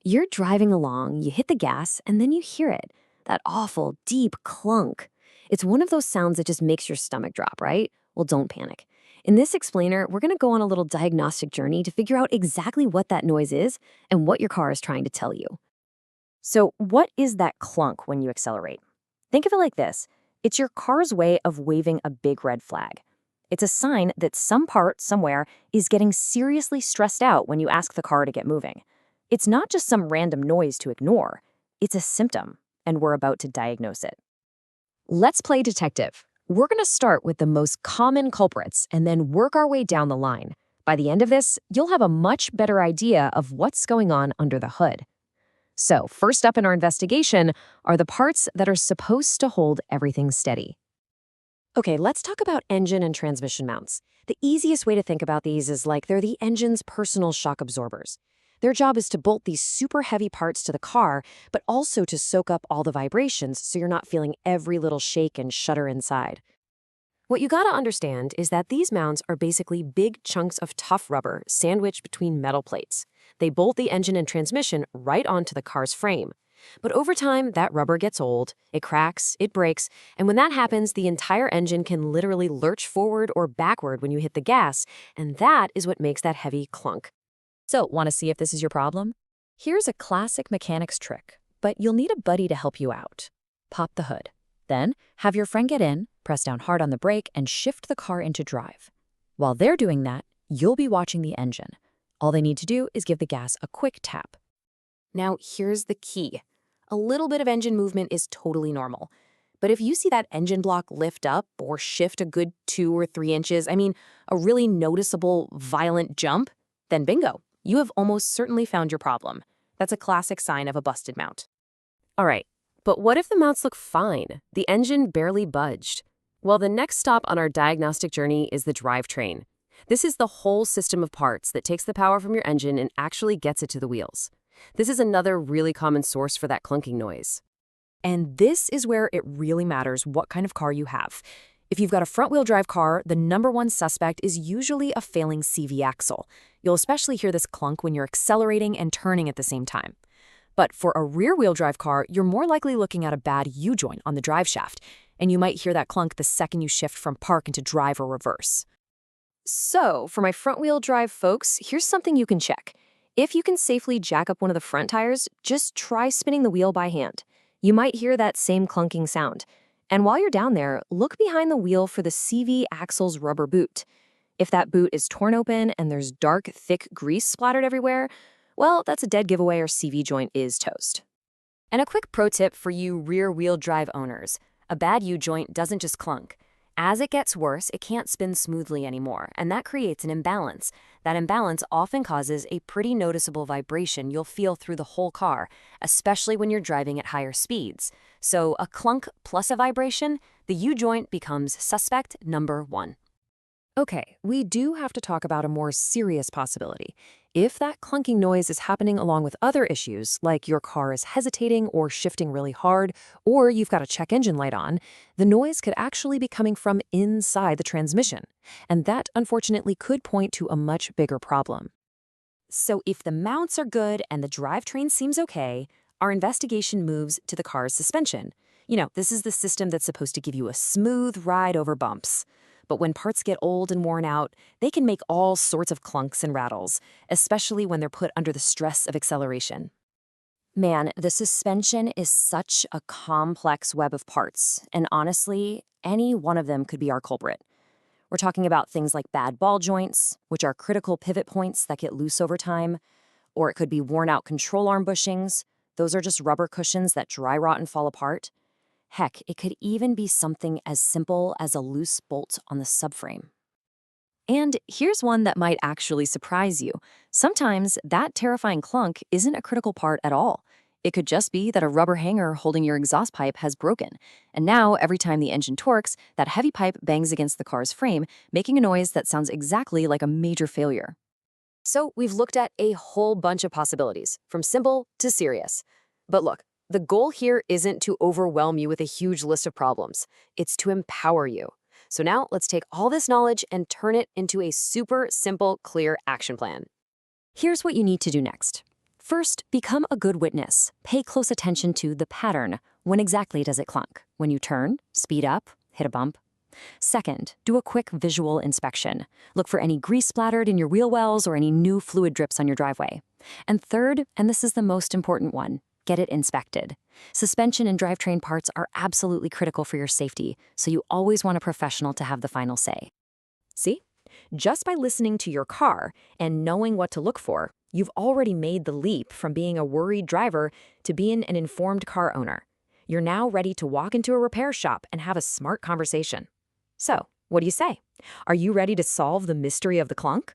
You're driving along, you hit the gas, and then you hear it. That awful, deep clunk. It's one of those sounds that just makes your stomach drop, right? Well, don't panic. In this explainer, we're going to go on a little diagnostic journey to figure out exactly what that noise is and what your car is trying to tell you. So, what is that clunk when you accelerate? Think of it like this. It's your car's way of waving a big red flag. It's a sign that some part somewhere is getting seriously stressed out when you ask the car to get moving. It's not just some random noise to ignore. It's a symptom, and we're about to diagnose it. Let's play detective. We're going to start with the most common culprits and then work our way down the line. By the end of this, you'll have a much better idea of what's going on under the hood. So, first up in our investigation are the parts that are supposed to hold everything steady. Okay, let's talk about engine and transmission mounts. The easiest way to think about these is like they're the engine's personal shock absorbers. Their job is to bolt these super heavy parts to the car, but also to soak up all the vibrations so you're not feeling every little shake and shudder inside. What you gotta understand is that these mounts are basically big chunks of tough rubber sandwiched between metal plates. They bolt the engine and transmission right onto the car's frame. But over time, that rubber gets old, it cracks, it breaks, and when that happens, the entire engine can literally lurch forward or backward when you hit the gas, and that is what makes that heavy clunk. So, want to see if this is your problem? Here's a classic mechanics trick, but you'll need a buddy to help you out. Pop the hood. Then, have your friend get in, press down hard on the brake, and shift the car into drive. While they're doing that, you'll be watching the engine. All they need to do is give the gas a quick tap. Now, here's the key. A little bit of engine movement is totally normal. But if you see that engine block lift up or shift a good 2 or 3 inches, a really noticeable, violent jump, then bingo, you have almost certainly found your problem. That's a classic sign of a busted mount. All right, but what if the mounts look fine? The engine barely budged. Well, the next stop on our diagnostic journey is the drivetrain. This is the whole system of parts that takes the power from your engine and actually gets it to the wheels. This is another really common source for that clunking noise. And this is where it really matters what kind of car you have. If you've got a front-wheel drive car, the number one suspect is usually a failing CV axle. You'll especially hear this clunk when you're accelerating and turning at the same time. But for a rear-wheel drive car, you're more likely looking at a bad U-joint on the drive shaft, and you might hear that clunk the second you shift from park into drive or reverse. So, for my front-wheel drive folks, here's something you can check. If you can safely jack up one of the front tires, just try spinning the wheel by hand. You might hear that same clunking sound. And while you're down there, look behind the wheel for the CV axle's rubber boot. If that boot is torn open and there's dark, thick grease splattered everywhere, well, that's a dead giveaway or CV joint is toast. And a quick pro tip for you rear-wheel drive owners. A bad U-joint doesn't just clunk. As it gets worse, it can't spin smoothly anymore, and that creates an imbalance. That imbalance often causes a pretty noticeable vibration you'll feel through the whole car, especially when you're driving at higher speeds. So a clunk plus a vibration, the U-joint becomes suspect number 1. Okay, we do have to talk about a more serious possibility. If that clunking noise is happening along with other issues, like your car is hesitating or shifting really hard, or you've got a check engine light on, the noise could actually be coming from inside the transmission. And that, unfortunately, could point to a much bigger problem. So if the mounts are good and the drivetrain seems okay, our investigation moves to the car's suspension. This is the system that's supposed to give you a smooth ride over bumps. But when parts get old and worn out, they can make all sorts of clunks and rattles, especially when they're put under the stress of acceleration. Man, the suspension is such a complex web of parts, and honestly, any one of them could be our culprit. We're talking about things like bad ball joints, which are critical pivot points that get loose over time, or it could be worn-out control arm bushings. Those are just rubber cushions that dry rot and fall apart. Heck, it could even be something as simple as a loose bolt on the subframe. And here's one that might actually surprise you. Sometimes that terrifying clunk isn't a critical part at all. It could just be that a rubber hanger holding your exhaust pipe has broken. And now, every time the engine torques, that heavy pipe bangs against the car's frame, making a noise that sounds exactly like a major failure. So we've looked at a whole bunch of possibilities, from simple to serious. But look, the goal here isn't to overwhelm you with a huge list of problems. It's to empower you. So now let's take all this knowledge and turn it into a super simple, clear action plan. Here's what you need to do next. First, become a good witness. Pay close attention to the pattern. When exactly does it clunk? When you turn, speed up, hit a bump? Second, do a quick visual inspection. Look for any grease splattered in your wheel wells or any new fluid drips on your driveway. And third, and this is the most important one, get it inspected. Suspension and drivetrain parts are absolutely critical for your safety, so you always want a professional to have the final say. See? Just by listening to your car and knowing what to look for, you've already made the leap from being a worried driver to being an informed car owner. You're now ready to walk into a repair shop and have a smart conversation. So, what do you say? Are you ready to solve the mystery of the clunk?